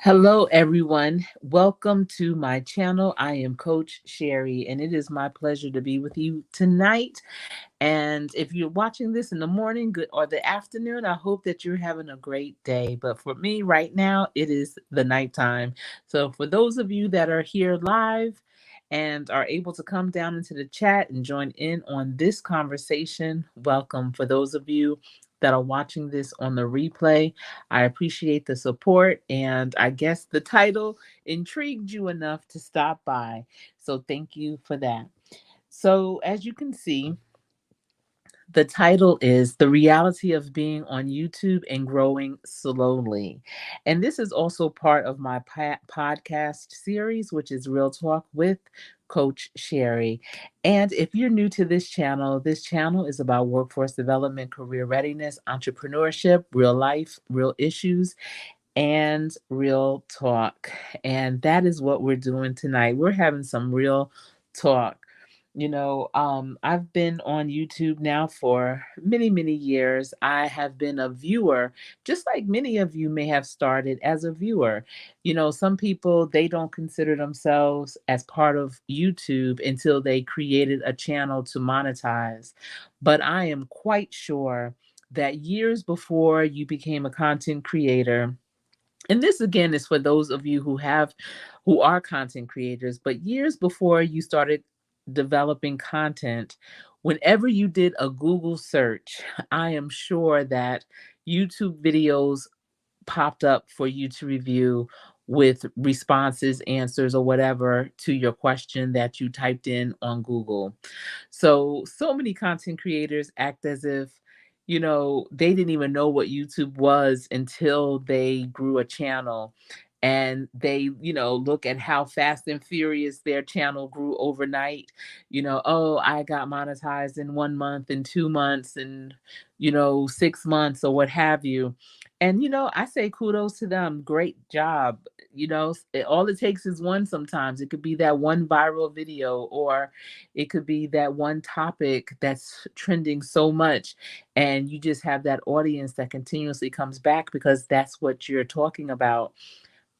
Hello, everyone. Welcome to my channel. I am Coach Sherri, and it is my pleasure to be with you tonight. And if you're watching this in the morning good or the afternoon, I hope that you're having a great day. But for me right now, it is the nighttime. So for those of you that are here live and are able to come down into the chat and join in on this conversation, welcome. For those of you that are watching this on the replay, I appreciate the support. And I guess the title intrigued you enough to stop by. So thank you for that. So as you can see, the title is The Reality of Being on YouTube and Growing Slowly. And this is also part of my podcast series, which is Real Talk with Coach Sherri. And if you're new to this channel is about workforce development, career readiness, entrepreneurship, real life, real issues, and real talk. And that is what we're doing tonight. We're having some real talk. I've been on YouTube now for many, many years. I have been a viewer, just like many of you may have started as a viewer. Some people, they don't consider themselves as part of YouTube until they created a channel to monetize. But I am quite sure that years before you became a content creator, and this again is for those of you who are content creators, but years before you started developing content, whenever you did a Google search, I am sure that YouTube videos popped up for you to review with responses, answers, or whatever to your question that you typed in on Google. So many content creators act as if, they didn't even know what YouTube was until they grew a channel. And they, look at how fast and furious their channel grew overnight. Oh, I got monetized in 1 month, in 2 months, and, 6 months, or what have you. And, I say kudos to them. Great job. All it takes is one sometimes. It could be that one viral video, or it could be that one topic that's trending so much, and you just have that audience that continuously comes back because that's what you're talking about.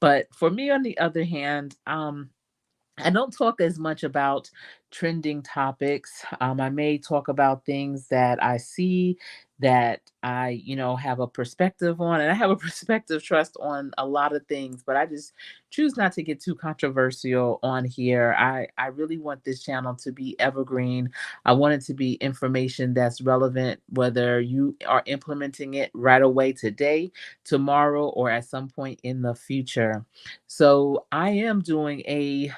But for me, on the other hand, I don't talk as much about trending topics. I may talk about things that I see that I, have a perspective on, and I have a perspective trust on a lot of things, but I just choose not to get too controversial on here. I really want this channel to be evergreen. I want it to be information that's relevant, whether you are implementing it right away today, tomorrow, or at some point in the future. So I am doing a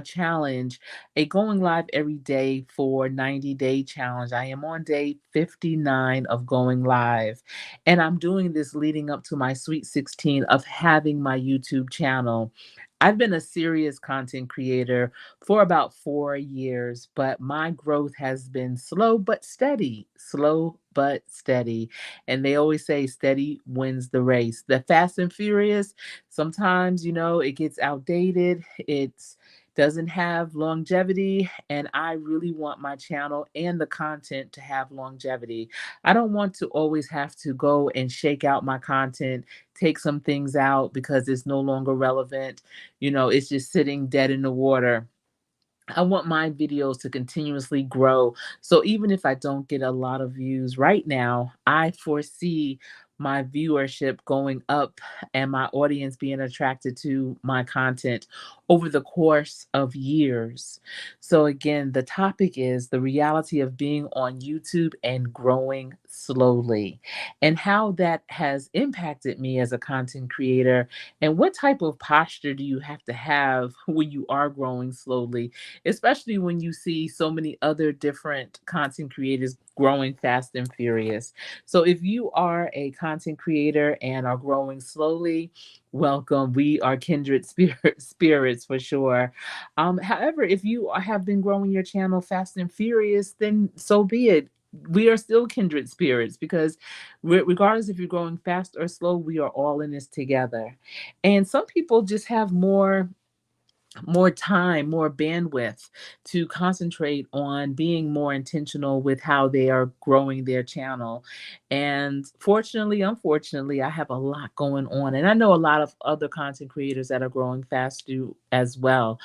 challenge, a going live every day for 90-day challenge. I am on day 59 of going live. And I'm doing this leading up to my sweet 16 of having my YouTube channel. I've been a serious content creator for about 4 years, but my growth has been slow but steady, slow but steady. And they always say steady wins the race. The fast and furious, sometimes, it gets outdated. It's doesn't have longevity, and I really want my channel and the content to have longevity. I don't want to always have to go and shake out my content, take some things out because it's no longer relevant. It's just sitting dead in the water. I want my videos to continuously grow. So even if I don't get a lot of views right now, I foresee my viewership going up and my audience being attracted to my content over the course of years. So again, the topic is the reality of being on YouTube and growing slowly, and how that has impacted me as a content creator, and what type of posture do you have when you are growing slowly, especially when you see so many other different content creators growing fast and furious. So if you are a content creator and are growing slowly, welcome. We are kindred spirits for sure. However, if you have been growing your channel fast and furious, then so be it. We are still kindred spirits because regardless if you're growing fast or slow, we are all in this together. And some people just have more more time, more bandwidth to concentrate on being more intentional with how they are growing their channel. And fortunately, unfortunately, I have a lot going on. And I know a lot of other content creators that are growing fast do as well.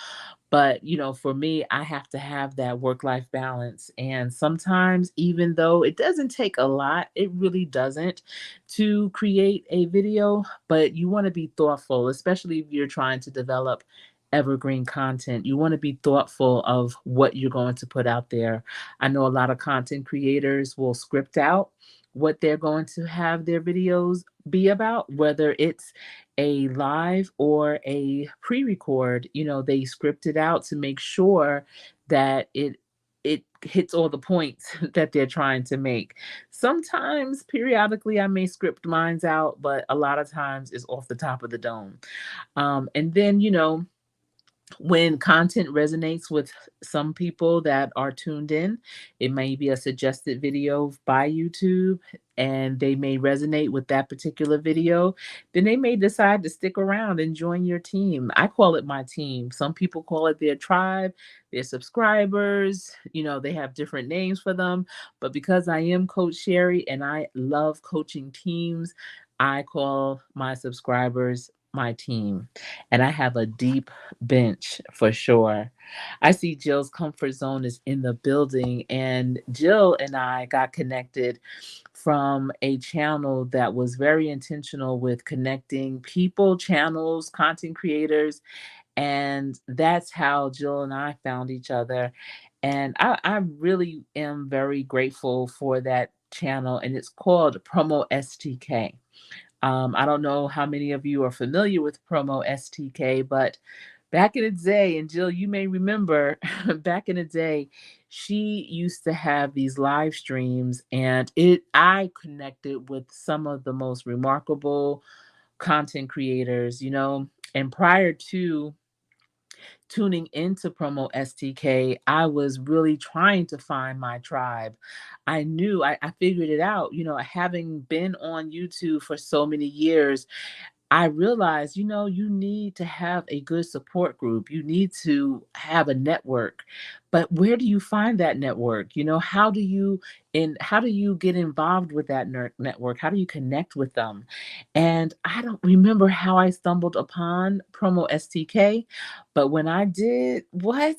But, for me, I have to have that work life balance. And sometimes, even though it doesn't take a lot, it really doesn't to create a video, but you want to be thoughtful, especially if you're trying to develop evergreen content. You want to be thoughtful of what you're going to put out there. I know a lot of content creators will script out what they're going to have their videos be about, whether it's a live or a pre-record. They script it out to make sure that it hits all the points that they're trying to make. Sometimes periodically I may script mines out, but a lot of times it's off the top of the dome. And then, when content resonates with some people that are tuned in, it may be a suggested video by YouTube and they may resonate with that particular video, then they may decide to stick around and join your team. I call it my team. Some people call it their tribe, their subscribers. They have different names for them. But because I am Coach Sherri and I love coaching teams, I call my subscribers my team. And I have a deep bench for sure. I see Jill's comfort zone is in the building, and Jill and I got connected from a channel that was very intentional with connecting people, channels, content creators, and that's how Jill and I found each other. And I really am very grateful for that channel, and it's called Promo STK. I don't know how many of you are familiar with Promo STK, but back in the day, and Jill, you may remember, back in the day, she used to have these live streams, and I connected with some of the most remarkable content creators, and prior to tuning into Promo STK, I was really trying to find my tribe. I knew I figured it out, having been on YouTube for so many years. I realized, you need to have a good support group. You need to have a network. But where do you find that network? How do you get involved with that network? How do you connect with them? And I don't remember how I stumbled upon Promo STK, but when I did, what?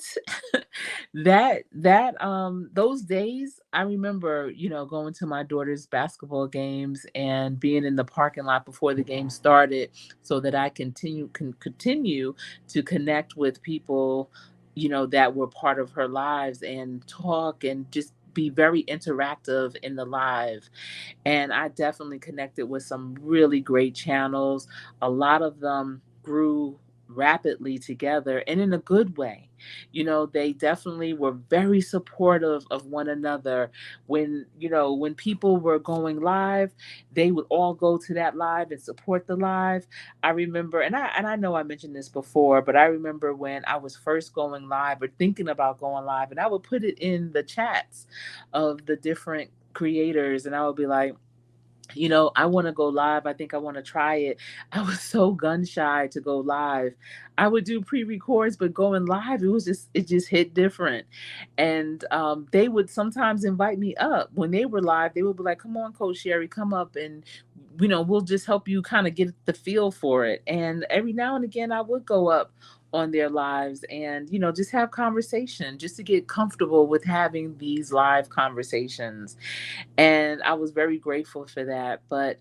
Those days, I remember, going to my daughter's basketball games and being in the parking lot before the game started so that I can continue to connect with people, that were part of her lives and talk and just be very interactive in the live. And I definitely connected with some really great channels. A lot of them grew rapidly together and in a good way. They definitely were very supportive of one another. When people were going live, they would all go to that live and support the live. I remember, and I know I mentioned this before, but I remember when I was first going live or thinking about going live, and I would put it in the chats of the different creators, and I would be like, I want to go live. I think I want to try it. I was so gun shy to go live. I would do pre-records, but going live, it just hit different. And they would sometimes invite me up when they were live. They would be like, "Come on, Coach Sherri, come up, and we'll just help you kind of get the feel for it." And every now and again, I would go up on their lives and just have conversation, just to get comfortable with having these live conversations. And I was very grateful for that. But,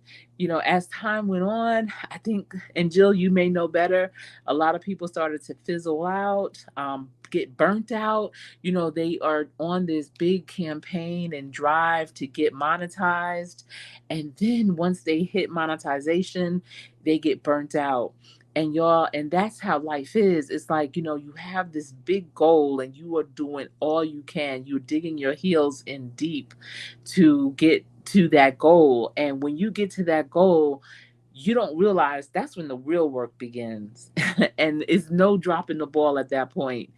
as time went on, I think, and Jill, you may know better, a lot of people started to fizzle out, get burnt out. They are on this big campaign and drive to get monetized. And then once they hit monetization, they get burnt out. And y'all, and that's how life is. It's like, you have this big goal and you are doing all you can. You're digging your heels in deep to get to that goal. And when you get to that goal, you don't realize that's when the real work begins. And it's no dropping the ball at that point.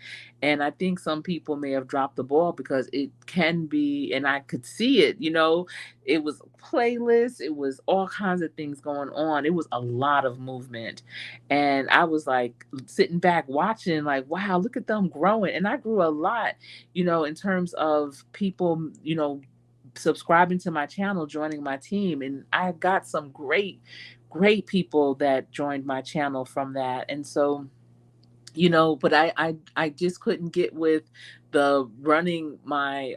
And I think some people may have dropped the ball because it can be, and I could see it, it was playlists, it was all kinds of things going on. It was a lot of movement. And I was like sitting back watching, like, wow, look at them growing. And I grew a lot, in terms of people, subscribing to my channel, joining my team. And I got some great people that joined my channel from that. And so, but I just couldn't get with the running my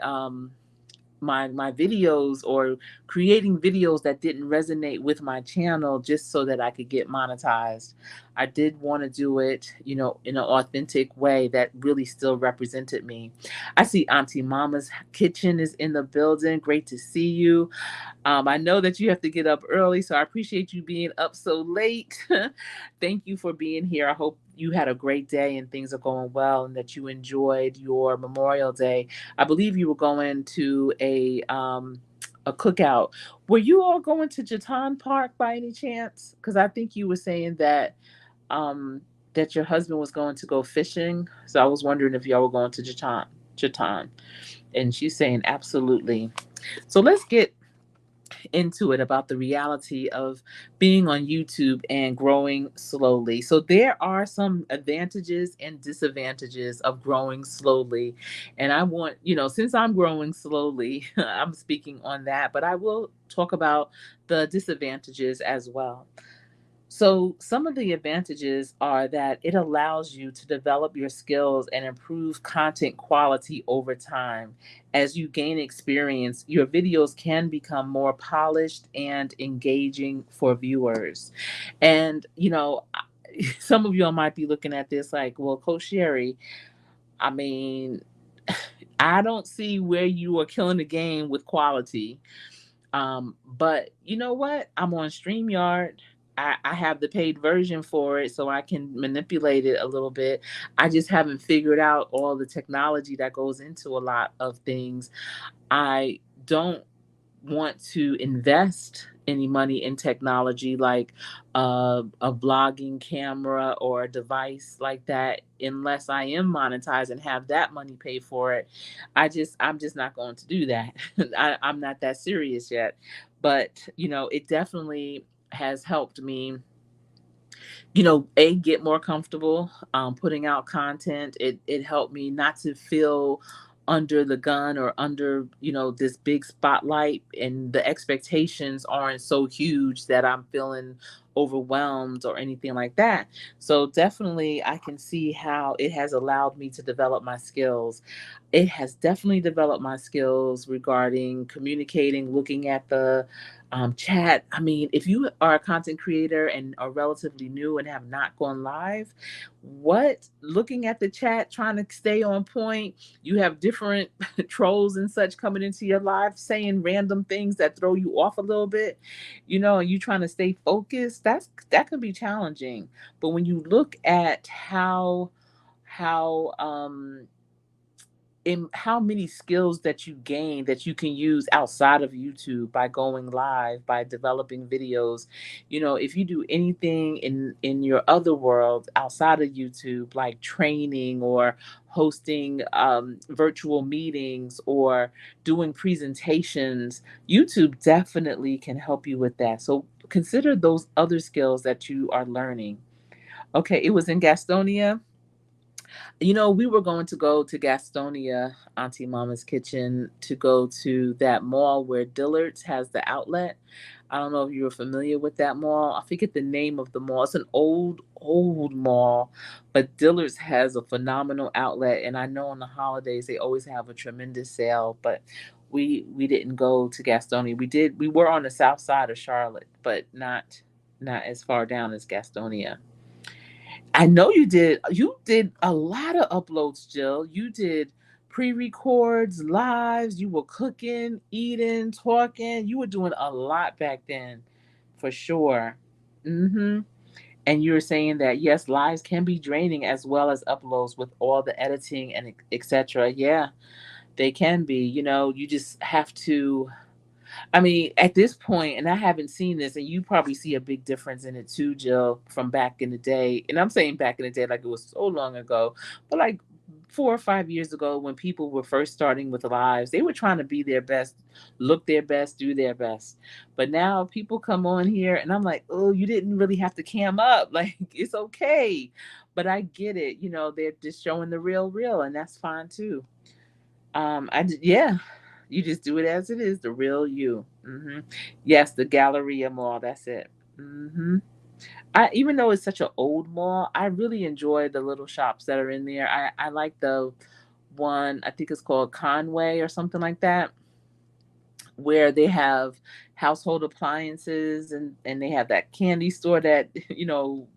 videos, or creating videos that didn't resonate with my channel just so that I could get monetized. I did want to do it, in an authentic way that really still represented me. I see Auntie Mama's Kitchen is in the building. Great to see you. I know that you have to get up early, so I appreciate you being up so late. Thank you for being here. I hope you had a great day and things are going well, and that you enjoyed your Memorial Day. I believe you were going to a cookout. Were you all going to Jatan Park by any chance? Because I think you were saying um, that your husband was going to go fishing. So I was wondering if y'all were going to Jatan. And she's saying absolutely. So let's get into it, about the reality of being on YouTube and growing slowly. So there are some advantages and disadvantages of growing slowly. And I want, since I'm growing slowly, I'm speaking on that, but I will talk about the disadvantages as well. So, some of the advantages are that it allows you to develop your skills and improve content quality over time. As you gain experience, your videos can become more polished and engaging for viewers. And, some of y'all might be looking at this like, well, Coach Sherri, I mean, I don't see where you are killing the game with quality. But you know what? I'm on StreamYard. I have the paid version for it, so I can manipulate it a little bit. I just haven't figured out all the technology that goes into a lot of things. I don't want to invest any money in technology like a blogging camera or a device like that unless I am monetized and have that money paid for it. I'm just not going to do that. I'm not that serious yet. But it definitely has helped me, get more comfortable putting out content. It helped me not to feel under the gun or under, this big spotlight, and the expectations aren't so huge that I'm feeling overwhelmed or anything like that. So definitely I can see how it has allowed me to develop my skills. It has definitely developed my skills regarding communicating, looking at the chat. I mean, if you are a content creator and are relatively new and have not gone live, what looking at the chat, trying to stay on point, you have different trolls and such coming into your life saying random things that throw you off a little bit, and you trying to stay focused. That can be challenging. But when you look at how in how many skills that you gain that you can use outside of YouTube by going live, by developing videos. If you do anything in your other world outside of YouTube, like training or hosting virtual meetings or doing presentations, YouTube definitely can help you with that. So consider those other skills that you are learning. Okay, it was in Gastonia. We were going to go to Gastonia, Auntie Mama's Kitchen, to go to that mall where Dillard's has the outlet. I don't know if you were familiar with that mall. I forget the name of the mall. It's an old mall, but Dillard's has a phenomenal outlet. And I know on the holidays they always have a tremendous sale. But we didn't go to Gastonia. We were on the south side of Charlotte, but not as far down as Gastonia. I know you did. You did a lot of uploads, Jill. You did pre-records, lives. You were cooking, eating, talking. You were doing a lot back then, for sure. Mm-hmm. And you were saying that yes, lives can be draining as well as uploads with all the editing and etc. Yeah, they can be. You just have to. I mean, at this point, and I haven't seen this, and you probably see a big difference in it too, Jill, from back in the day. And I'm saying back in the day, like it was so long ago, but like 4 or 5 years ago, when people were first starting with lives, they were trying to be their best, look their best, do their best. But now people come on here, and I'm like, oh, you didn't really have to cam up. Like, it's okay. But I get it. They're just showing the real, and that's fine too. Yeah, you just do it as it is, the real you. Yes, the Galleria Mall. That's it. I Even though it's such an old mall, I really enjoy the little shops that are in there. I like the one, I think it's called Conway or something like that, where they have household appliances, and they have that candy store, that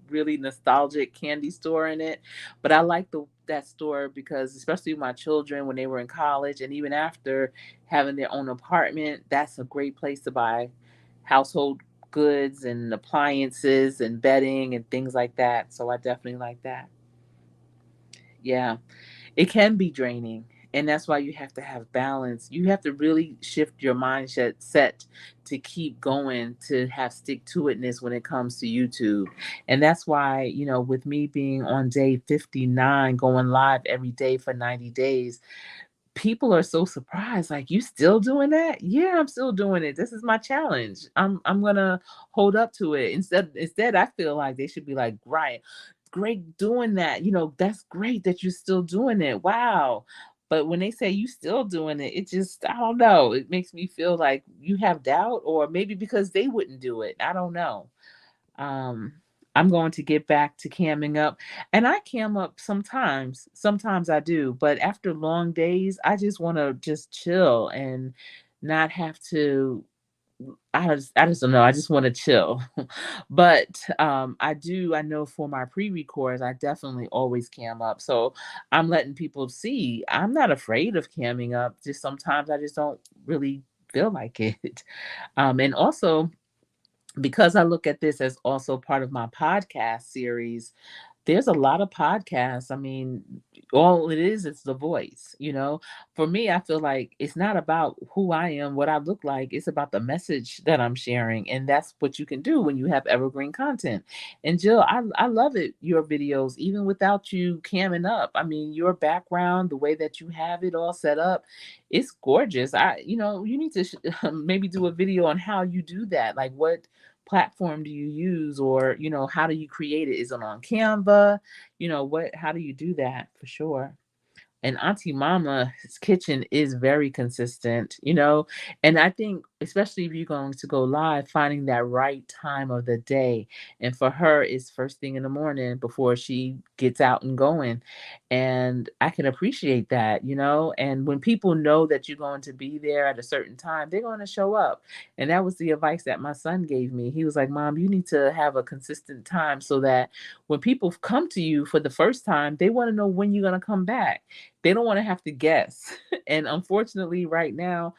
really nostalgic candy store in it. But I like the that store because, especially my children, when they were in college and even after having their own apartment, that's a great place to buy household goods and appliances and bedding and things like that. So I definitely like that. Yeah, it can be draining. And that's why you have to have balance. You have to really shift your mindset set to keep going, to have stick to itness when it comes to YouTube. And that's why, with me being on day 59, going live every day for 90 days, people are so surprised, like, you still doing that? Yeah, I'm still doing it. This is my challenge. I'm gonna hold up to it. Instead, I feel like they should be like, right, great doing that. That's great that you're still doing it. Wow. But when they say you still doing it, it just, I don't know, it makes me feel like you have doubt, or maybe because they wouldn't do it. I don't know. um, I'm going to get back to camming up. And I cam up sometimes. Sometimes I do. But after long days, I just want to just chill and not have to. I just don't know. I just want to chill. But I know for my pre-records, I definitely always cam up. So I'm letting people see I'm not afraid of camming up. Just sometimes I just don't really feel like it. And also, because I look at this as also part of my podcast series, there's a lot of podcasts. I mean, all it is the voice, For me, I feel like it's not about who I am, what I look like. It's about the message that I'm sharing. And that's what you can do when you have evergreen content. And Jill, I love it, your videos, even without you camming up. I mean, your background, the way that you have it all set up, it's gorgeous. You need to maybe do a video on how you do that. Like, what platform do you use, or how do you create it? Is it on Canva? How do you do that? For sure. And Auntie Mama's kitchen is very consistent, And I think, especially if you're going to go live, finding that right time of the day. And for her, it's first thing in the morning before she gets out and going. And I can appreciate that. And when people know that you're going to be there at a certain time, they're going to show up. And that was the advice that my son gave me. He was like, Mom, you need to have a consistent time so that when people come to you for the first time, they want to know when you're going to come back. They don't want to have to guess. And unfortunately, right now,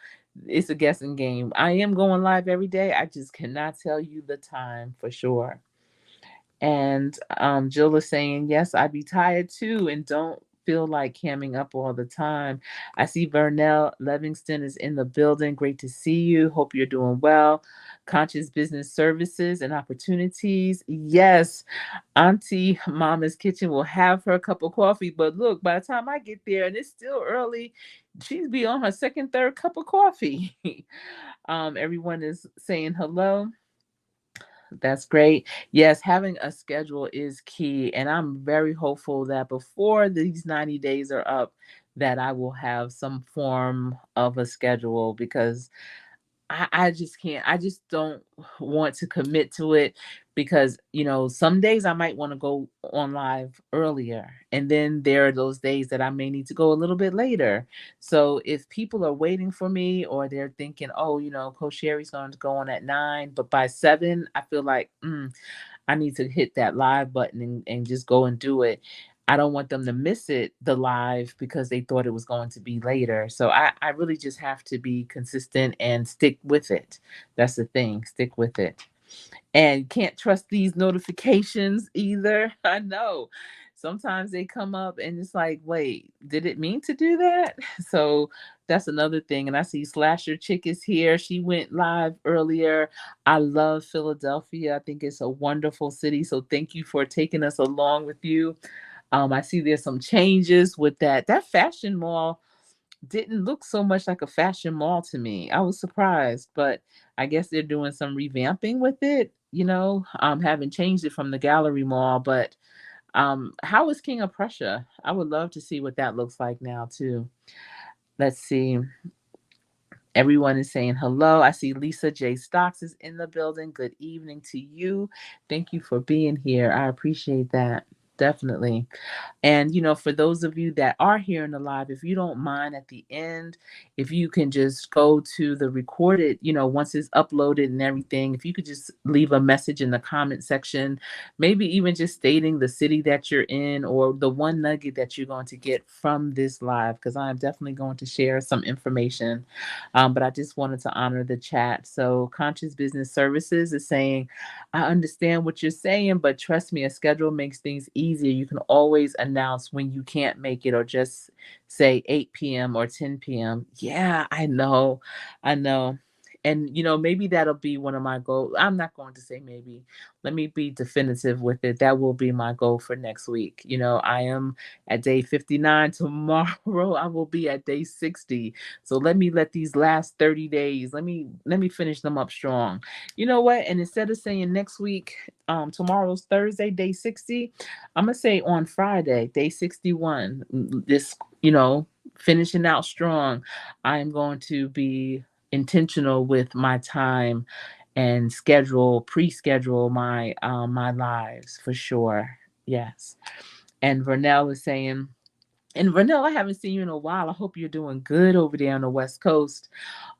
it's a guessing game. I am going live every day. I just cannot tell you the time for sure. And Jill is saying, yes, I'd be tired too, and don't feel like camming up all the time. I see Vernell Livingston is in the building. Great to see you. Hope you're doing well. Conscious business services and opportunities. Yes, Auntie Mama's Kitchen will have her cup of coffee. But look, by the time I get there, and it's still early, she's be on her second, third cup of coffee. Everyone is saying hello. That's great. Yes, having a schedule is key. And I'm very hopeful that before these 90 days are up, that I will have some form of a schedule, because I just can't. I just don't want to commit to it, because, some days I might want to go on live earlier. And then there are those days that I may need to go a little bit later. So if people are waiting for me, or they're thinking, oh, Coach Sherri's going to go on at 9, but by 7, I feel like, I need to hit that live button and just go and do it. I don't want them to miss the live, because they thought it was going to be later. So I really just have to be consistent and stick with it. That's the thing, stick with it. And can't trust these notifications either. I know. sometimes they come up and it's like, wait, did it mean to do that? So that's another thing. And I see Slasher Chick is here. She went live earlier. I love Philadelphia. I think it's a wonderful city. So thank you for taking us along with you. I see there's some changes with that. That fashion mall didn't look so much like a fashion mall to me. I was surprised, but I guess they're doing some revamping with it, having changed it from the gallery mall. But how is King of Prussia? I would love to see what that looks like now too. Let's see. Everyone is saying hello. I see Lisa J. Stocks is in the building. Good evening to you. Thank you for being here. I appreciate that. Definitely. And, for those of you that are here in the live, if you don't mind at the end, if you can just go to the recorded, once it's uploaded and everything, if you could just leave a message in the comment section, maybe even just stating the city that you're in or the one nugget that you're going to get from this live, because I am definitely going to share some information. But I just wanted to honor the chat. So Conscious Business Services is saying, I understand what you're saying, but trust me, a schedule makes things easier. You can always announce when you can't make it or just say 8 p.m. or 10 p.m. Yeah, I know. I know. And, maybe that'll be one of my goals. I'm not going to say maybe. Let me be definitive with it. That will be my goal for next week. I am at day 59. Tomorrow I will be at day 60. So let these last 30 days, let me finish them up strong. You know what? And instead of saying next week, tomorrow's Thursday, day 60, I'm gonna say on Friday, day 61. This, finishing out strong. I'm going to be intentional with my time and pre-schedule my lives for sure. Yes. And Vernell is saying, and Vernell, I haven't seen you in a while. I hope you're doing good over there on the West Coast.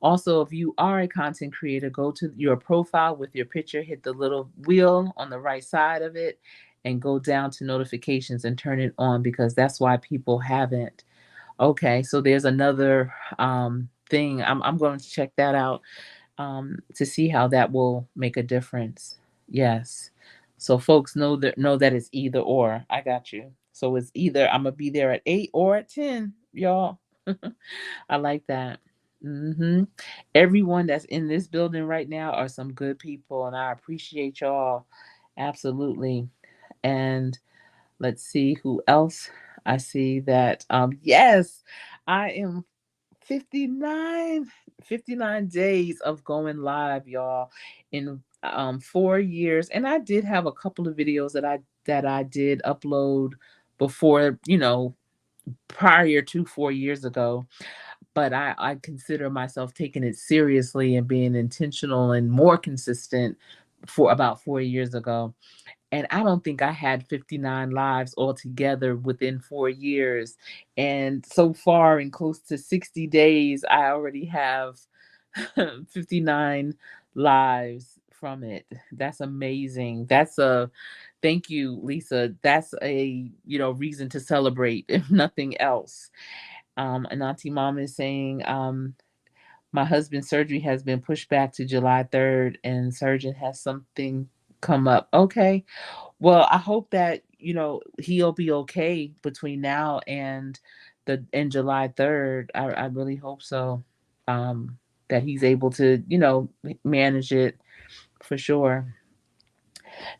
Also, if you are a content creator, go to your profile with your picture, hit the little wheel on the right side of it, and go down to notifications and turn it on, because that's why people haven't. Okay, so there's another thing. I'm going to check that out to see how that will make a difference. Yes. So folks know that it's either or. I got you. So it's either I'm gonna be there at 8 or at 10, y'all. I like that. Everyone that's in this building right now are some good people, and I appreciate y'all. Absolutely. And let's see who else. I see that. Yes, I am 59, 59 days of going live, y'all, in 4 years. And I did have a couple of videos that I did upload before, prior to 4 years ago. But I consider myself taking it seriously and being intentional and more consistent for about 4 years ago. And I don't think I had 59 lives altogether within 4 years. And so far, in close to 60 days, I already have 59 lives from it. That's amazing. Thank you, Lisa. That's a, reason to celebrate, if nothing else. And Auntie Mom is saying, my husband's surgery has been pushed back to July 3rd, and surgeon has something come up. Okay. Well, I hope that, he'll be okay between now and July 3rd. I really hope so. That he's able to, manage it for sure.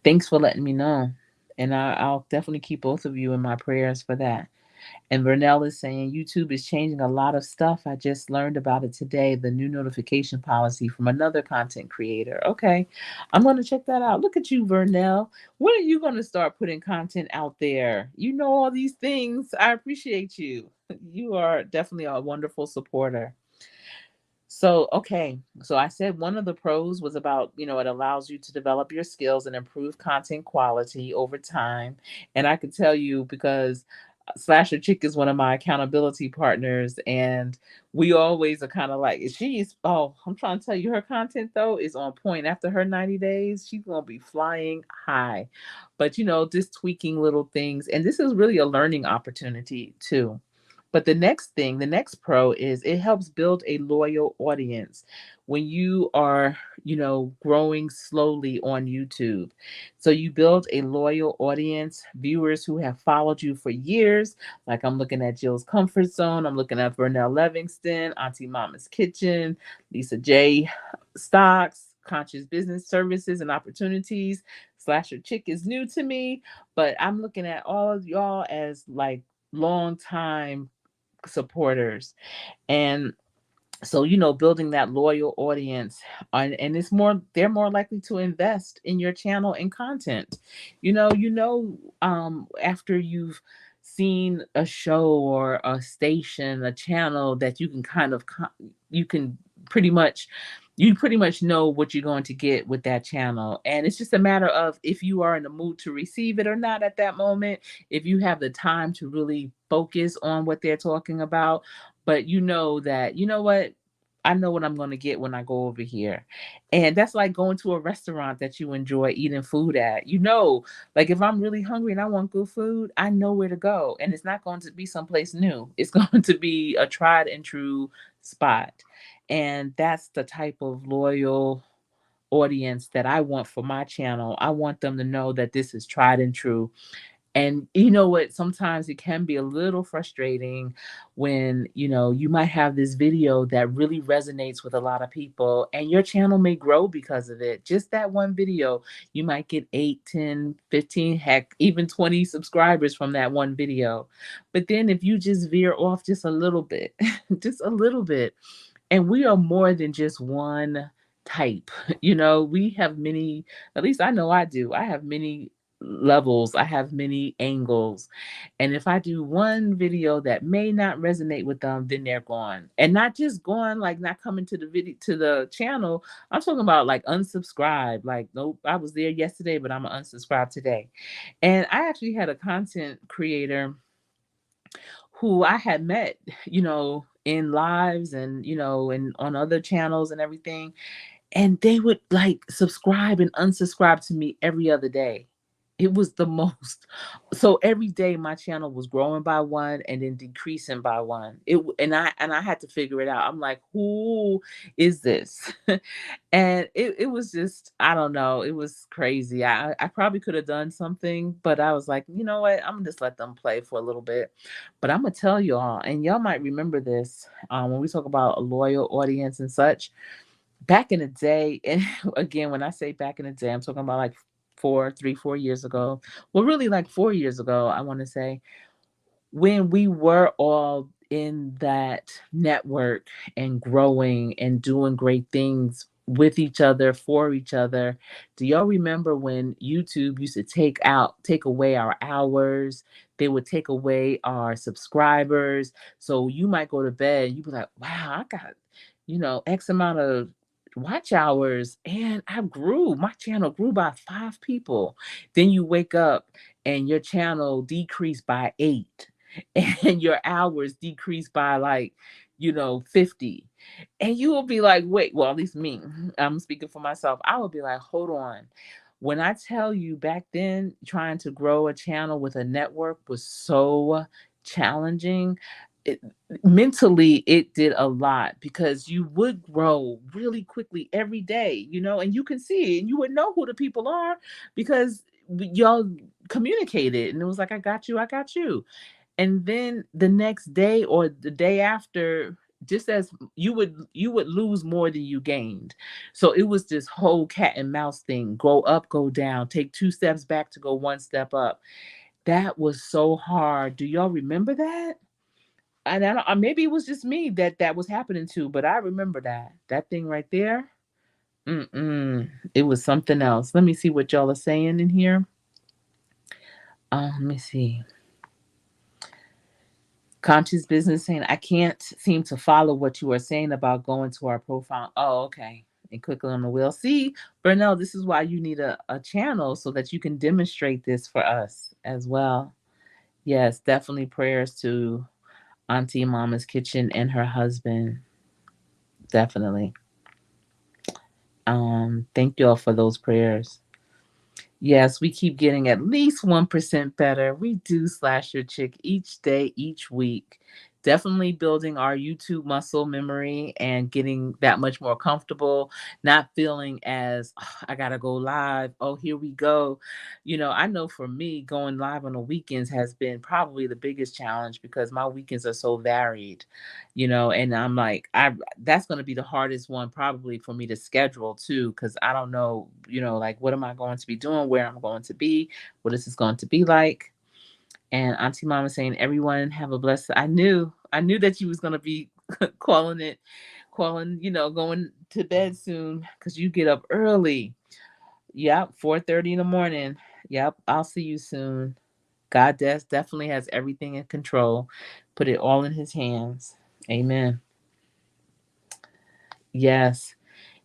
Thanks for letting me know. And I'll definitely keep both of you in my prayers for that. And Vernell is saying YouTube is changing a lot of stuff. I just learned about it today, the new notification policy from another content creator. Okay, I'm going to check that out. Look at you, Vernell. When are you going to start putting content out there? You know all these things. I appreciate you. You are definitely a wonderful supporter. So, okay. So I said one of the pros was about, it allows you to develop your skills and improve content quality over time. And I can tell you because Slasher Chick is one of my accountability partners, and we always are kind of like, I'm trying to tell you, her content though is on point. After her 90 days, she's going to be flying high. But, just tweaking little things. And this is really a learning opportunity too. But the next pro is it helps build a loyal audience. when you are, growing slowly on YouTube. So you build a loyal audience, viewers who have followed you for years. Like I'm looking at Jill's Comfort Zone, I'm looking at Vernell Livingston, Auntie Mama's Kitchen, Lisa J. Stocks, Conscious Business Services and Opportunities. Slasher Chick is new to me, but I'm looking at all of y'all as like long time supporters. And so building that loyal audience, and it's more, they're more likely to invest in your channel and content. After you've seen a show or a station, a channel that you can kind of you can pretty much you pretty much know what you're going to get with that channel, and it's just a matter of if you are in the mood to receive it or not at that moment, if you have the time to really focus on what they're talking about. But you know that, what, I know what I'm going to get when I go over here. And that's like going to a restaurant that you enjoy eating food at. Like if I'm really hungry and I want good food, I know where to go. And it's not going to be someplace new. It's going to be a tried and true spot. And that's the type of loyal audience that I want for my channel. I want them to know that this is tried and true. And you know what? Sometimes it can be a little frustrating when, you might have this video that really resonates with a lot of people and your channel may grow because of it. Just that one video, you might get 8, 10, 15, heck, even 20 subscribers from that one video. But then if you just veer off just a little bit, just a little bit, and we are more than just one type. We have many, at least I know I do. I have many levels, I have many angles. And if I do one video that may not resonate with them, then they're gone. And not just gone, like not coming to the video to the channel. I'm talking about like unsubscribe. Like, nope, I was there yesterday, but I'm gonna unsubscribe today. And I actually had a content creator who I had met, in lives and, and on other channels and everything. And they would like subscribe and unsubscribe to me every other day. It was the most. So every day my channel was growing by one and then decreasing by one. And I had to figure it out. I'm like, who is this? And it was just, I don't know, it was crazy. I probably could have done something, but I was like, you know what? I'm gonna just let them play for a little bit. But I'm gonna tell y'all, and y'all might remember this, when we talk about a loyal audience and such. Back in the day, and again, when I say back in the day, I'm talking about like 4 years ago. Well, really like 4 years ago, I want to say, when we were all in that network and growing and doing great things with each other, for each other. Do y'all remember when YouTube used to take away our hours? They would take away our subscribers. So you might go to bed, you'd be like, wow, I got, X amount of watch hours, and my channel grew by 5 people. Then you wake up and your channel decreased by 8 and your hours decrease by like 50, and you will be like, wait, well, at least me, I'm speaking for myself, I would be like, hold on. When I tell you, back then trying to grow a channel with a network was so challenging. it, Mentally it did a lot because you would grow really quickly every day, and you can see it and you would know who the people are because y'all communicated and it was like, I got you. And then the next day or the day after, just as you would lose more than you gained. So it was this whole cat and mouse thing: go up, go down, take 2 steps back to go 1 step up. That was so hard. Do y'all remember that? And I don't, maybe it was just me that was happening to, but I remember that thing right there. It was something else. Let me see what y'all are saying in here. Let me see. Conscious Business saying, I can't seem to follow what you are saying about going to our profile. Oh, okay. And click on the wheel. See, Burnell, this is why you need a channel so that you can demonstrate this for us as well. Yes, definitely prayers to Auntie Mama's Kitchen and her husband. Definitely. Thank you all for those prayers. Yes, we keep getting at least 1% better. We do slash your chick each day, each week. definitely building our YouTube muscle memory and getting that much more comfortable, not feeling as, "Oh, I gotta go live. Oh, here we go." I know for me, going live on the weekends has been probably the biggest challenge because my weekends are so varied, and I'm like, that's gonna be the hardest one probably for me to schedule too, because I don't know, like what am I going to be doing, where I'm going to be, what is this going to be like. And Auntie Mama saying, everyone have a blessed. I knew that you was gonna be calling, going to bed soon because you get up early. Yep, 4:30 in the morning. Yep, I'll see you soon. God definitely has everything in control. Put it all in his hands. Amen. Yes.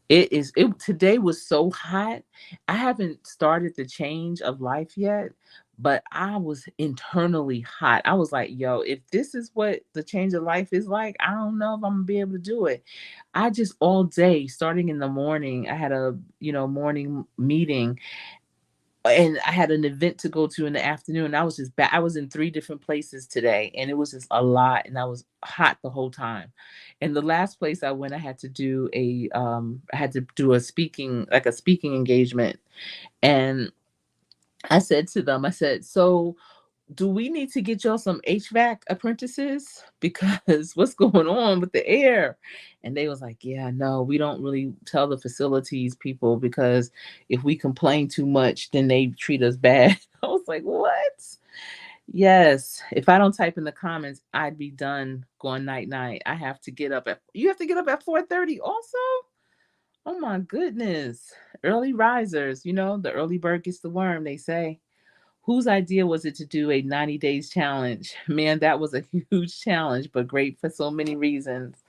It today was so hot. I haven't started the change of life yet, but I was internally hot. I was like, yo, if this is what the change of life is like, I don't know if I'm gonna be able to do it. I just all day, starting in the morning, I had a morning meeting and I had an event to go to in the afternoon. I was just I was in three different places today, and it was just a lot, and I was hot the whole time. And the last place I went, I had to do a speaking engagement, and I said to them, I said, so do we need to get y'all some HVAC apprentices because what's going on with the air? And they was like, yeah, no, we don't really tell the facilities people because if we complain too much, then they treat us bad. I was like, what? Yes. If I don't type in the comments, I'd be done going night night. You have to get up at 4:30 also? Oh my goodness. Early risers, the early bird gets the worm, they say. Whose idea was it to do a 90 days challenge? Man, that was a huge challenge, but great for so many reasons.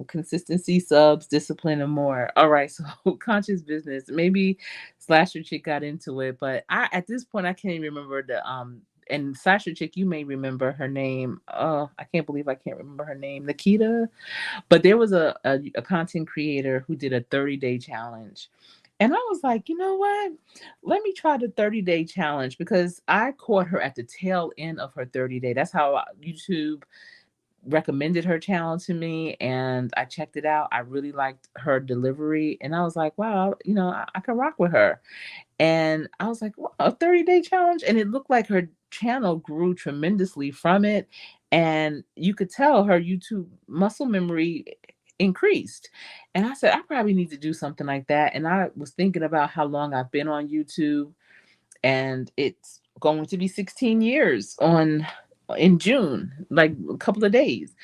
Consistency, subs, discipline, and more. All right, so conscious business. Maybe Slasher Chick got into it, but at this point I can't even remember the and Slasher Chick, you may remember her name. Oh, I can't believe I can't remember her name. Nikita. But there was a content creator who did a 30-day challenge. And I was like, you know what? Let me try the 30-day challenge because I caught her at the tail end of her 30-day. That's how YouTube recommended her channel to me, and I checked it out. I really liked her delivery, and I was like, wow, I can rock with her. And I was like, "Wow, a 30-day challenge?" And it looked like her channel grew tremendously from it. And you could tell her YouTube muscle memory increased. And I said, I probably need to do something like that. And I was thinking about how long I've been on YouTube, and it's going to be 16 years on in June, like a couple of days.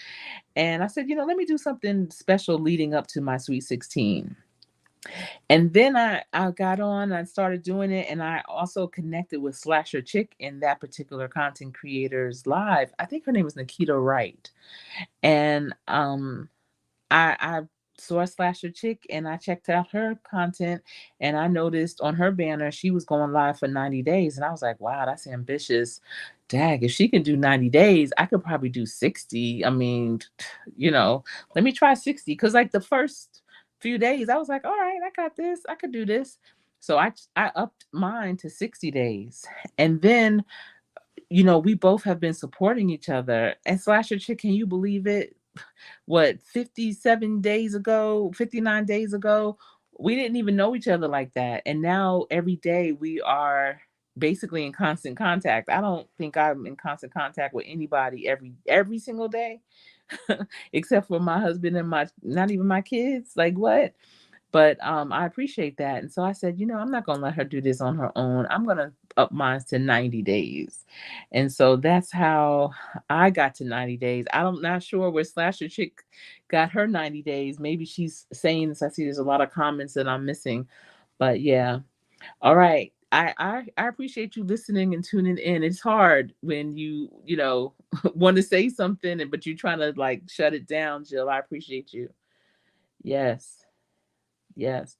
And I said, let me do something special leading up to my Sweet 16. And then I got on, I started doing it, and I also connected with Slasher Chick in that particular content creator's live. I think her name was Nikita Wright. And I saw Slasher Chick and I checked out her content, and I noticed on her banner she was going live for 90 days. And I was like, wow, that's ambitious. Dag, if she can do 90 days, I could probably do 60. I mean, you know, let me try 60. Cause like the first few days, I was like, all right, I got this. I could do this. So I upped mine to 60 days. And then, we both have been supporting each other. And Slasher Chick, can you believe it? What, 57 days ago, 59 days ago, we didn't even know each other like that. And now every day we are basically in constant contact. I don't think I'm in constant contact with anybody every single day except for my husband and my not even my kids. Like what? But I appreciate that. And so I said, I'm not going to let her do this on her own. I'm going to up mine to 90 days. And so that's how I got to 90 days. I'm not sure where Slasher Chick got her 90 days. Maybe she's saying this. I see there's a lot of comments that I'm missing. But yeah. All right. I appreciate you listening and tuning in. It's hard when you want to say something but you're trying to like shut it down, Jill. I appreciate you. Yes. Yes.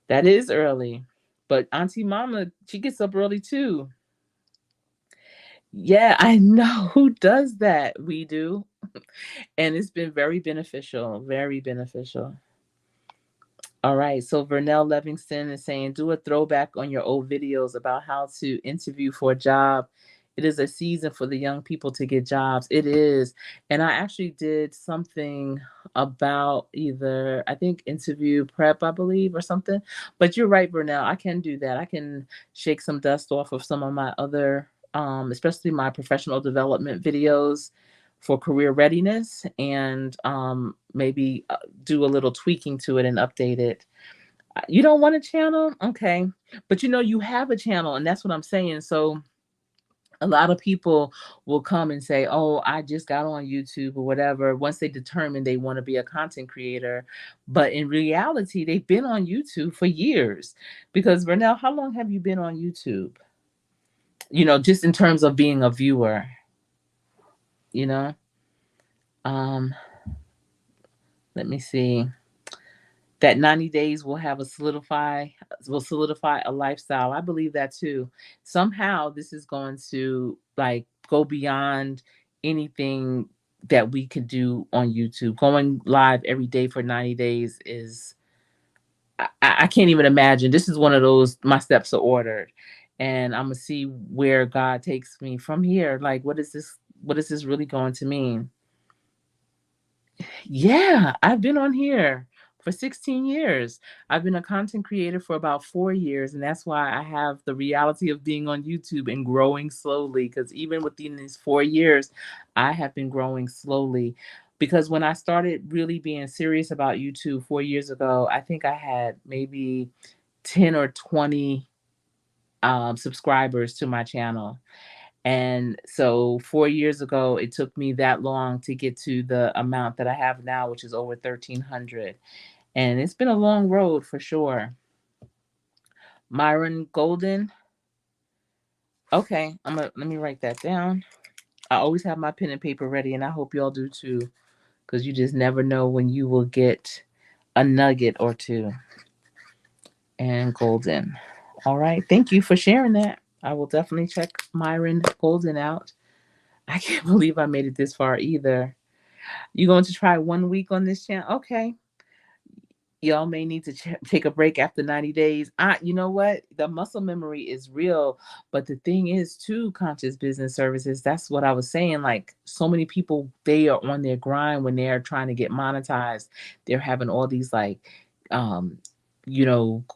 That is early. But Auntie Mama, she gets up early too. Yeah, I know. Who does that? We do. And it's been very beneficial. Very beneficial. All right. So Vernell Livingston is saying, do a throwback on your old videos about how to interview for a job It is a season for the young people to get jobs. It is. And I actually did something about either, I think, interview prep, I believe, or something. But you're right, Burnell. I can do that. I can shake some dust off of some of my other, especially my professional development videos for career readiness, and maybe do a little tweaking to it and update it. You don't want a channel? Okay. But you have a channel, and that's what I'm saying. So a lot of people will come and say, "Oh, I just got on YouTube or whatever," once they determine they want to be a content creator. But in reality, they've been on YouTube for years. Because, Vernell, how long have you been on YouTube? Just in terms of being a viewer, you know? Um, Let me see. That 90 days will solidify a lifestyle. I believe that too. Somehow this is going to like go beyond anything that we could do on YouTube. Going live every day for 90 days is, I can't even imagine. This is one of those, my steps are ordered, and I'm gonna see where God takes me from here. Like, what is this really going to mean? Yeah, I've been on here for 16 years. I've been a content creator for about 4 years, and that's why I have the reality of being on YouTube and growing slowly. Because even within these 4 years, I have been growing slowly. Because when I started really being serious about YouTube 4 years ago, I think I had maybe 10 or 20 subscribers to my channel. And so 4 years ago, it took me that long to get to the amount that I have now, which is over 1,300. And it's been a long road for sure. Myron Golden. Okay, let me write that down. I always have my pen and paper ready, and I hope y'all do too, because you just never know when you will get a nugget or two. And Golden. All right. Thank you for sharing that. I will definitely check Myron Golden out. I can't believe I made it this far either. You going to try 1 week on this channel? Okay. Y'all may need to take a break after 90 days. You know what? The muscle memory is real. But the thing is, too, conscious business services, that's what I was saying. Like, so many people, they are on their grind when they're trying to get monetized. They're having all these, like, um,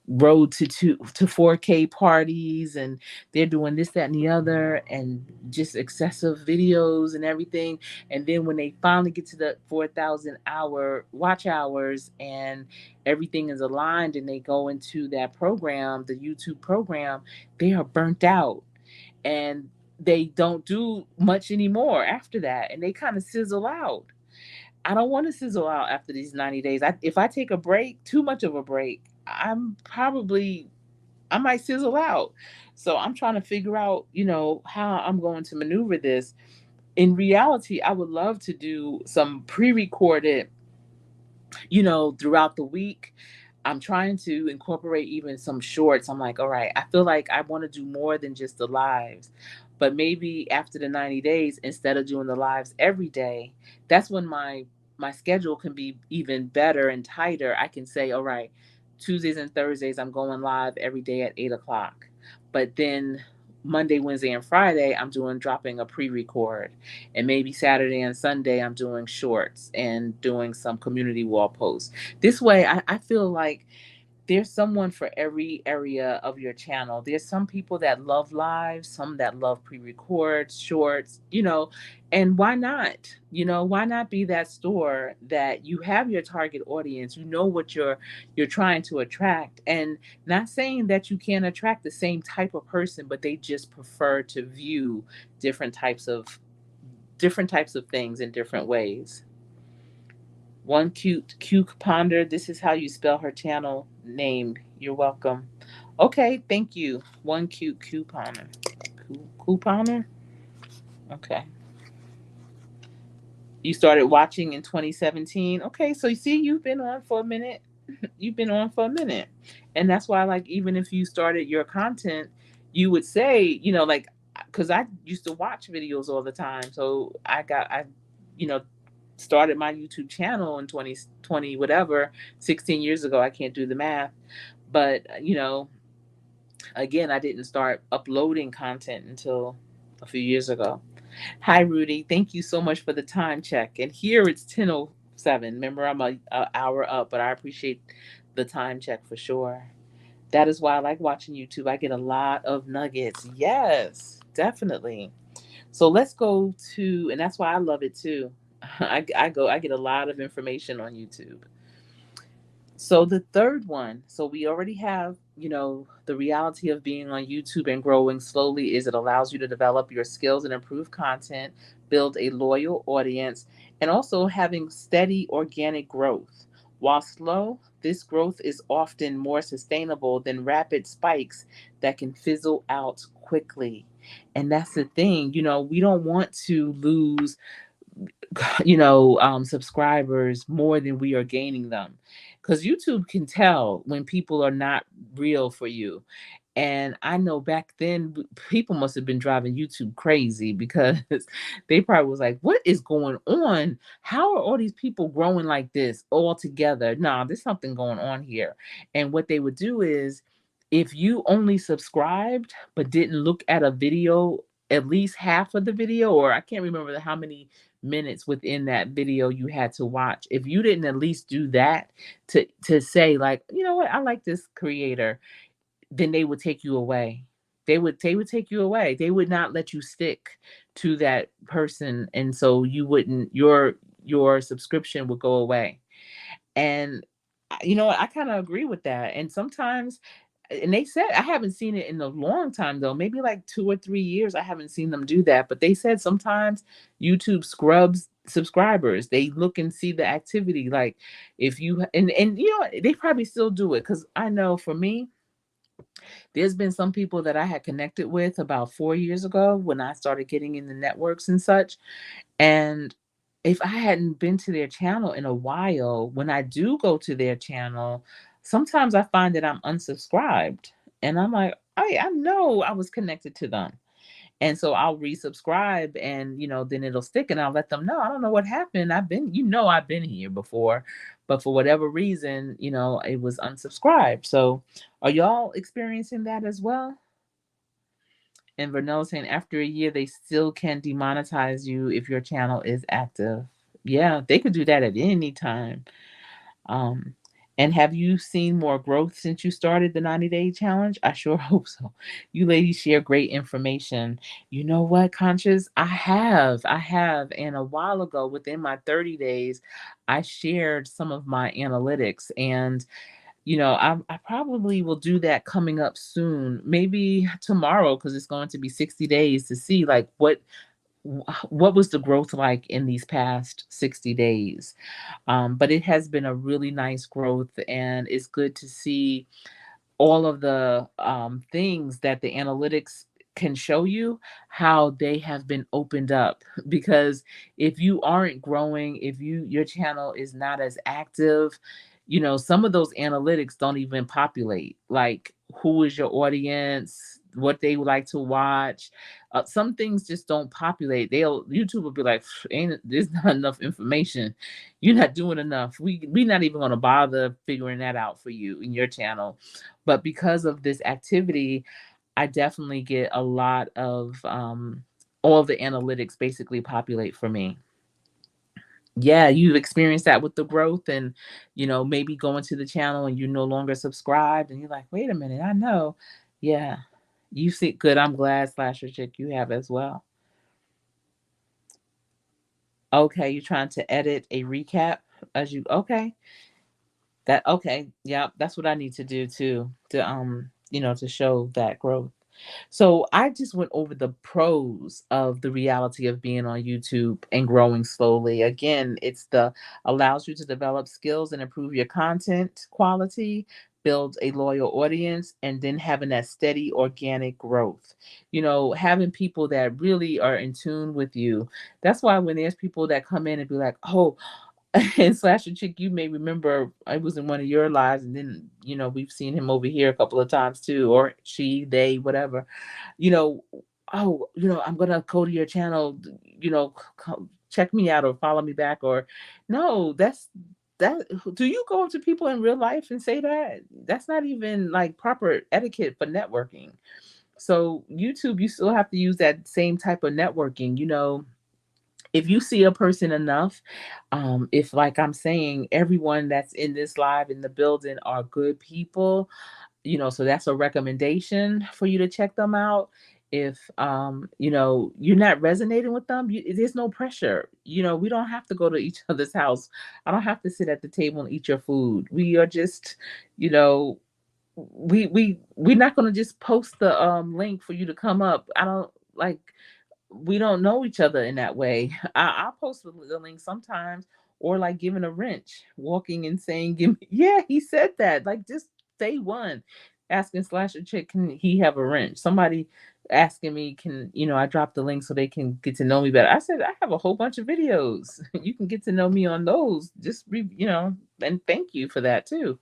road to 4K parties, and they're doing this, that, and the other, and just excessive videos and everything. And then when they finally get to the 4,000-hour watch hours and everything is aligned and they go into that program, the YouTube program, they are burnt out, and they don't do much anymore after that, and they kind of sizzle out. I don't want to sizzle out after these 90 days. If I take a break, too much of a break, I might sizzle out. So I'm trying to figure out, how I'm going to maneuver this. In reality, I would love to do some pre-recorded, throughout the week. I'm trying to incorporate even some shorts. I'm like, all right, I feel like I want to do more than just the lives. But maybe after the 90 days, instead of doing the lives every day, that's when my schedule can be even better and tighter. I can say, all right, Tuesdays and Thursdays I'm going live every day at 8 o'clock. But then Monday, Wednesday, and Friday, I'm dropping a pre-record, and maybe Saturday and Sunday I'm doing shorts and doing some community wall posts. This way, I feel like there's someone for every area of your channel. There's some people that love lives, some that love pre-records, shorts, and why not? Why not be that store that you have your target audience, what you're trying to attract, and not saying that you can't attract the same type of person, but they just prefer to view different types of different types of things in different ways. One cute ponder. This is how you spell her channel name. You're welcome. Okay, thank you. One cute couponer. Couponer? Okay. You started watching in 2017. Okay, so you see, you've been on for a minute. You've been on for a minute. And that's why, like, even if you started your content, you would say, like, because I used to watch videos all the time. So you know, started my YouTube channel in 2020, whatever, 16 years ago. I can't do the math. But, again, I didn't start uploading content until a few years ago. Hi, Rudy. Thank you so much for the time check. And here it's 10:07. Remember, I'm a hour up, but I appreciate the time check for sure. That is why I like watching YouTube. I get a lot of nuggets. Yes, definitely. So let's go to, and that's why I love it too. I get a lot of information on YouTube. So the third one, so we already have, the reality of being on YouTube and growing slowly is it allows you to develop your skills and improve content, build a loyal audience, and also having steady organic growth. While slow, this growth is often more sustainable than rapid spikes that can fizzle out quickly. And that's the thing, we don't want to lose subscribers more than we are gaining them, because YouTube can tell when people are not real for you. And I know back then people must have been driving YouTube crazy because they probably was like, what is going on? How are all these people growing like this all together? Nah, there's something going on here. And what they would do is, if you only subscribed but didn't look at a video, at least half of the video, or I can't remember how many minutes within that video you had to watch, if you didn't at least do that to say, like, you know what, I like this creator, then they would take you away. They would take you away. They would not let you stick to that person, and so you wouldn't your subscription would go away. And you know what, I kind of agree with that. And sometimes, and they said, I haven't seen it in a long time though, maybe like 2 or 3 years I haven't seen them do that, but they said sometimes YouTube scrubs subscribers. They look and see the activity, like, if you, and they probably still do it, because I know for me, there's been some people that I had connected with about 4 years ago when I started getting in the networks and such. And if I hadn't been to their channel in a while, when I do go to their channel, sometimes I find that I'm unsubscribed. And I'm like, I know I was connected to them. And so I'll resubscribe, and then it'll stick, and I'll let them know. I don't know what happened. I've been here before, but for whatever reason, it was unsubscribed. So are y'all experiencing that as well? And Vernell saying after a year they still can demonetize you if your channel is active. Yeah, they could do that at any time. Um, and have you seen more growth since you started the 90-day challenge? I sure hope so. You ladies share great information. You know what, Conscious? I have. And a while ago, within my 30 days, I shared some of my analytics. And, I probably will do that coming up soon, maybe tomorrow, because it's going to be 60 days to see like what was the growth like in these past 60 days. But it has been a really nice growth, and it's good to see all of the things that the analytics can show you, how they have been opened up. Because if you aren't growing, if your channel is not as active, some of those analytics don't even populate, like who is your audience, what they would like to watch. Some things just don't populate. YouTube will be like, ain't there's not enough information, you're not doing enough, we not even going to bother figuring that out for you in your channel. But because of this activity, I definitely get a lot of all the analytics basically populate for me. Yeah, you've experienced that with the growth, and maybe going to the channel and you're no longer subscribed, and you're like, wait a minute, I know. Yeah, you see, good. I'm glad, Slasher Chick, you have as well. Okay, you're trying to edit a recap as you, okay. That, okay, yeah, that's what I need to do too, to show that growth. So I just went over the pros of the reality of being on YouTube and growing slowly. Again, it's the allows you to develop skills and improve your content quality, build a loyal audience, and then having that steady organic growth. Having people that really are in tune with you. That's why when there's people that come in and be like, oh, and Slasher Chick, you may remember I was in one of your lives, and then we've seen him over here a couple of times too, or she, they, whatever. You know, oh, I'm gonna go to your channel. Check me out or follow me back, or no, that. Do you go up to people in real life and say that? That's not even like proper etiquette for networking. So YouTube, you still have to use that same type of networking. If you see a person enough, if, like I'm saying, everyone that's in this live in the building are good people, so that's a recommendation for you to check them out. If you're not resonating with them, there's no pressure. We don't have to go to each other's house. I don't have to sit at the table and eat your food. We are just, you know we're not going to just post the link for you to come up. I don't like We don't know each other in that way. I'll post the link sometimes, or like giving a wrench, walking and saying, "Give me." Yeah, he said that. Like, just say one. Asking Slasher Chick, can he have a wrench? Somebody asking me, can I drop the link so they can get to know me better? I said, I have a whole bunch of videos. You can get to know me on those. Just and thank you for that too.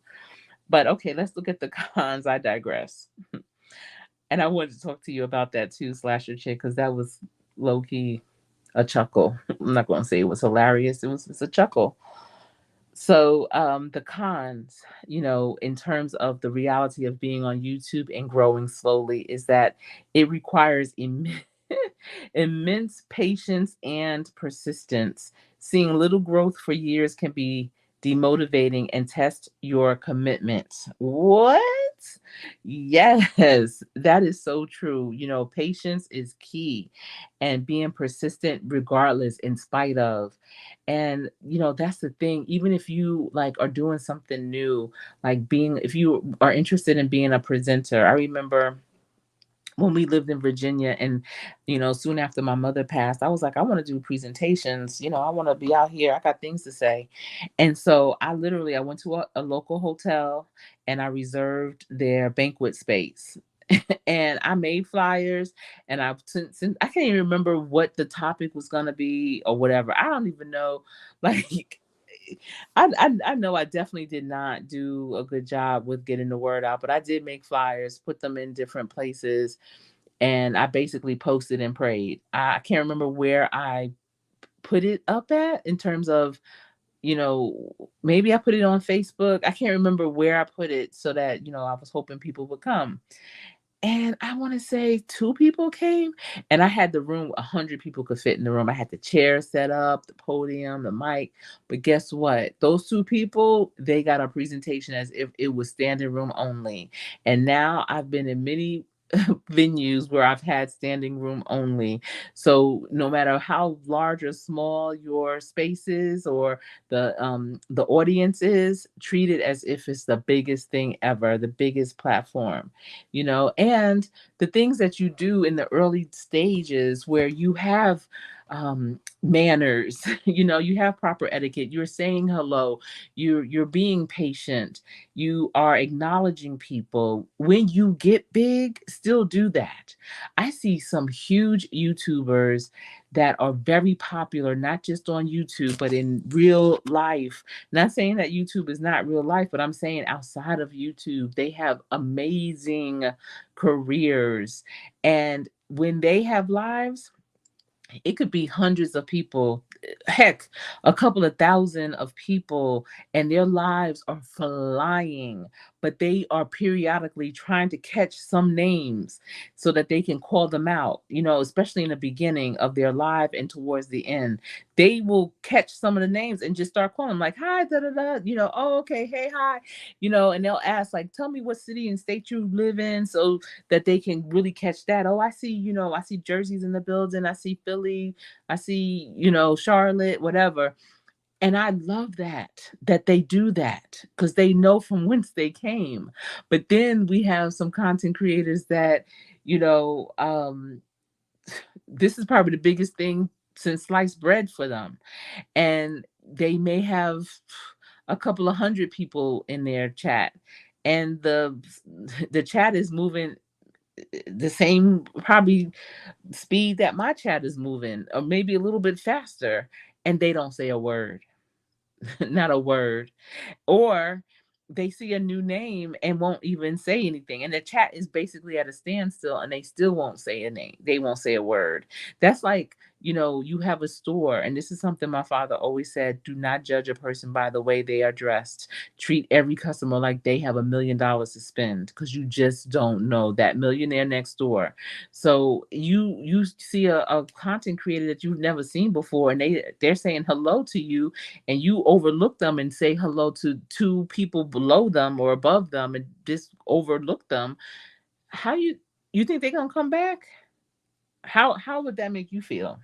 But okay, let's look at the cons. I digress. And I wanted to talk to you about that too, Slasher Chick, because that was low key a chuckle. I'm not going to say it was hilarious. It's a chuckle. So, the cons, in terms of the reality of being on YouTube and growing slowly, is that it requires immense patience and persistence. Seeing little growth for years can be demotivating and test your commitment. What? Yes, that is so true. Patience is key, and being persistent regardless, in spite of. And that's the thing. Even if you like are doing something new, like being if you are interested in being a presenter. I remember when we lived in Virginia, and soon after my mother passed, I was like, I want to do presentations. I want to be out here. I got things to say. And so I went to a local hotel, and I reserved their banquet space. And I made flyers, and since I can't even remember what the topic was going to be or whatever. I don't even know. Like, I know I definitely did not do a good job with getting the word out, but I did make flyers, put them in different places, and I basically posted and prayed. I can't remember where I put it up at in terms of, maybe I put it on Facebook. I can't remember where I put it, so that, I was hoping people would come. And I want to say two people came, and I had the room, 100 people could fit in the room. I had the chair set up, the podium, the mic. But guess what? Those two people, they got a presentation as if it was standing room only. And now I've been in many venues where I've had standing room only. So no matter how large or small your space is, or the audience is, treat it as if it's the biggest thing ever, the biggest platform. And the things that you do in the early stages where you have manners, you have proper etiquette, you're saying hello, you're being patient, you are acknowledging people. When you get big, still do that. I see some huge YouTubers that are very popular, not just on YouTube, but in real life. Not saying that YouTube is not real life, but I'm saying outside of YouTube, they have amazing careers. And when they have lives, it could be hundreds of people, heck, a couple of thousand of people, and their lives are flying, but they are periodically trying to catch some names so that they can call them out, especially in the beginning of their life and towards the end. They will catch some of the names and just start calling them, like, hi, da da da, oh, okay, hey, hi, and they'll ask, like, tell me what city and state you live in, so that they can really catch that. Oh, I see Jersey's in the building. I see Philly. I see, Charlotte, whatever. And I love that they do that, because they know from whence they came. But then we have some content creators that, you know, um, this is probably the biggest thing since sliced bread for them. And they may have a couple of hundred people in their chat, and the chat is moving the same probably speed that my chat is moving, or maybe a little bit faster, and they don't say a word. Not a word. Or they see a new name and won't even say anything, and the chat is basically at a standstill, and they still won't say a name, they won't say a word. That's like, You have a store, and this is something my father always said: do not judge a person by the way they are dressed. Treat every customer like they have $1 million to spend, because you just don't know that millionaire next door. So you see a content creator that you've never seen before, and they're saying hello to you, and you overlook them and say hello to two people below them or above them and just overlook them. How you think they're gonna come back? How would that make you feel?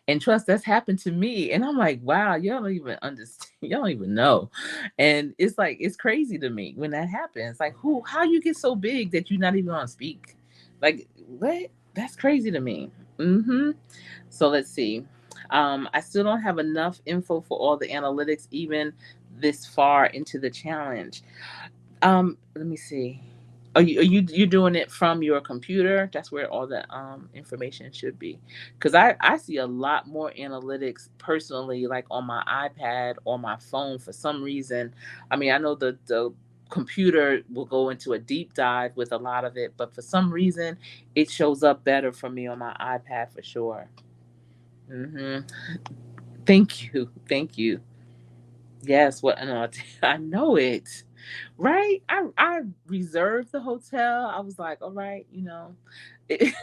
And trust, that's happened to me. And I'm like, wow, y'all don't even understand. Y'all don't even know. And it's like, it's crazy to me when that happens. Like, how you get so big that you're not even on speak? Like, what? That's crazy to me. So let's see. I still don't have enough info for all the analytics, even this far into the challenge. Let me see. Are you doing it from your computer? That's where all the information should be. Because I see a lot more analytics personally, like on my iPad or my phone for some reason. I mean, I know the computer will go into a deep dive with a lot of it, but for some reason it shows up better for me on my iPad for sure. hmm Thank you. Thank you. Yes, what no, I know it. Right? I reserved the hotel. I was like, all right, it,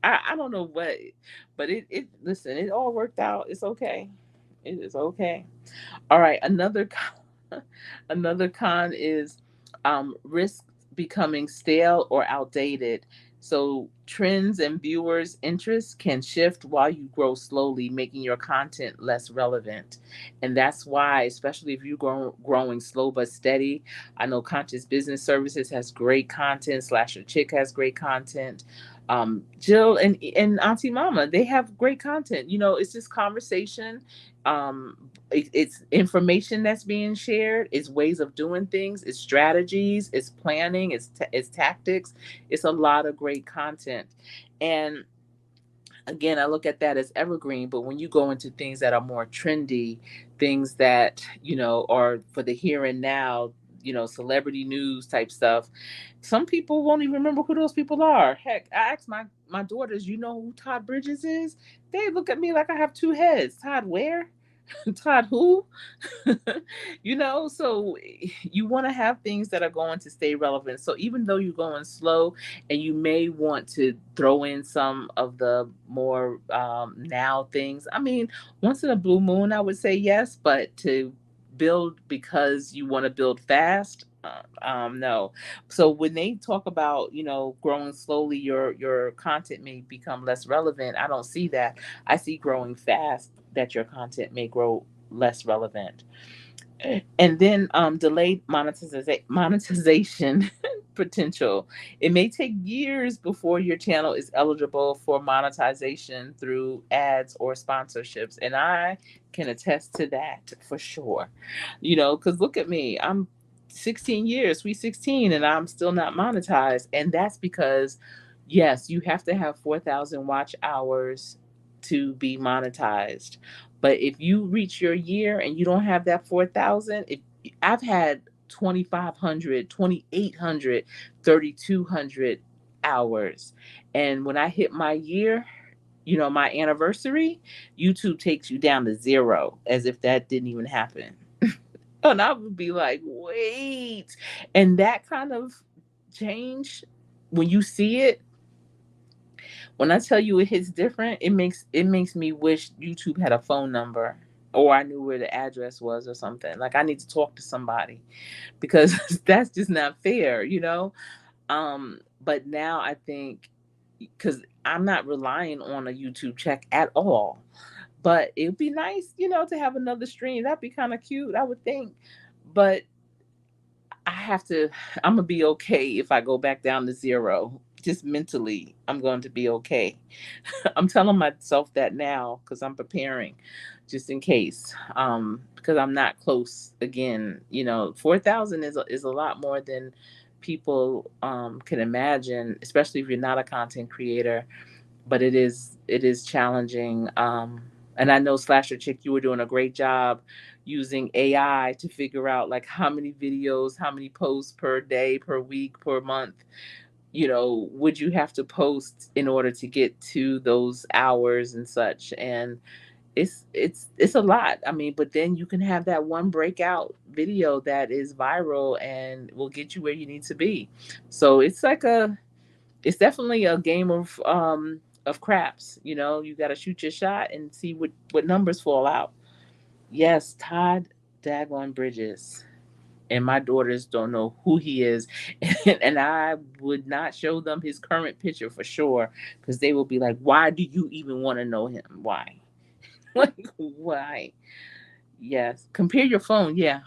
I don't know what, but it listen, it all worked out. It's okay. It is okay. All right, another another con is risk becoming stale or outdated. So trends and viewers' interests can shift while you grow slowly, making your content less relevant. And that's why, especially if you're growing slow but steady, I know Conscious Business Services has great content. Slasher Chick has great content. Jill and Auntie Mama, they have great content. It's just conversation. It's information that's being shared. It's ways of doing things. It's strategies. It's planning. It's tactics. It's a lot of great content. And again, I look at that as evergreen. But when you go into things that are more trendy, things that are for the here and now, celebrity news type stuff, some people won't even remember who those people are. Heck, I asked my daughters, you know who Todd Bridges is? They look at me like I have two heads. Todd where? Todd who? So you want to have things that are going to stay relevant. So even though you're going slow and you may want to throw in some of the more now things, I mean, once in a blue moon, I would say yes, but to build because you want to build fast, no. So when they talk about growing slowly, your content may become less relevant. I don't see that. I see growing fast, that your content may grow less relevant. And then delayed monetization potential. It may take years before your channel is eligible for monetization through ads or sponsorships. And I can attest to that for sure. Because look at me. I'm 16 years, sweet 16, and I'm still not monetized. And that's because, yes, you have to have 4,000 watch hours to be monetized. But if you reach your year and you don't have that 4,000, if I've had 2,500, 2,800, 3,200 hours. And when I hit my year, my anniversary, YouTube takes you down to zero as if that didn't even happen. And I would be like, wait. And that kind of change, when you see it, when I tell you it hits different, it makes me wish YouTube had a phone number, or I knew where the address was or something. Like I need to talk to somebody, because that's just not fair. But now I think, because I'm not relying on a YouTube check at all. But it'd be nice, to have another stream. That'd be kind of cute, I would think. But I have to, I'm gonna be okay if I go back down to zero. Just mentally, I'm going to be okay. I'm telling myself that now because I'm preparing just in case. Because I'm not close again. 4,000 is a lot more than people can imagine, especially if you're not a content creator. But it is challenging. And I know Slasher Chick, you were doing a great job using AI to figure out like how many videos, how many posts per day, per week, per month. would you have to post in order to get to those hours and such? And it's a lot. I mean, but then you can have that one breakout video that is viral and will get you where you need to be. So it's definitely a game of craps. You got to shoot your shot and see what numbers fall out. Yes, Todd Dagon Bridges. And my daughters don't know who he is, and I would not show them his current picture for sure, because they will be like, "Why do you even want to know him? Why? Like, why?" Yes, compare your phone. Yeah,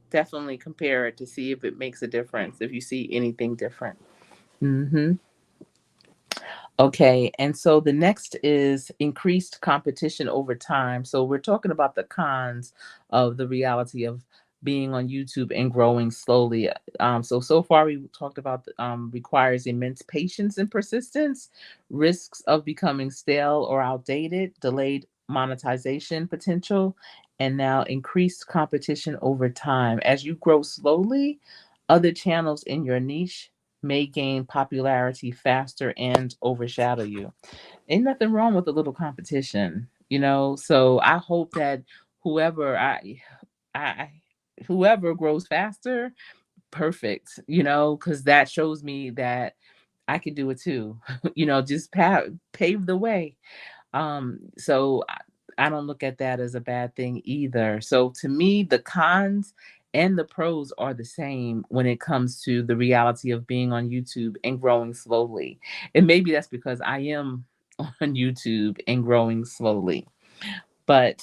definitely compare it to see if it makes a difference. If you see anything different. Mm-hmm. Okay, and so the next is increased competition over time. So we're talking about the cons of the reality of being on YouTube and growing slowly. So far we talked about requires immense patience and persistence, risks of becoming stale or outdated, delayed monetization potential, and now increased competition over time. As you grow slowly, other channels in your niche may gain popularity faster and overshadow you. Ain't nothing wrong with a little competition. So I hope that whoever I whoever grows faster, perfect, because that shows me that I can do it too. Just pave the way. So I don't look at that as a bad thing either. So to me, the cons and the pros are the same when it comes to the reality of being on YouTube and growing slowly. And maybe that's because I am on YouTube and growing slowly. But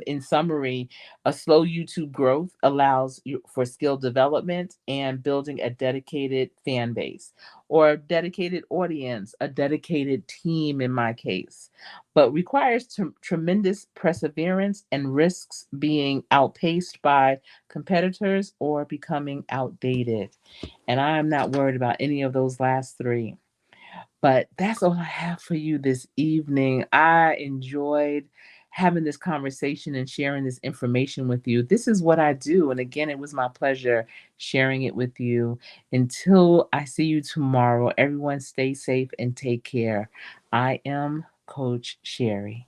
in summary, a slow YouTube growth allows you for skill development and building a dedicated fan base or a dedicated audience, a dedicated team in my case, but requires tremendous perseverance and risks being outpaced by competitors or becoming outdated. And I am not worried about any of those last three. But that's all I have for you this evening. I enjoyed having this conversation and sharing this information with you. This is what I do. And again, it was my pleasure sharing it with you. Until I see you tomorrow, everyone stay safe and take care. I am Coach Sherri.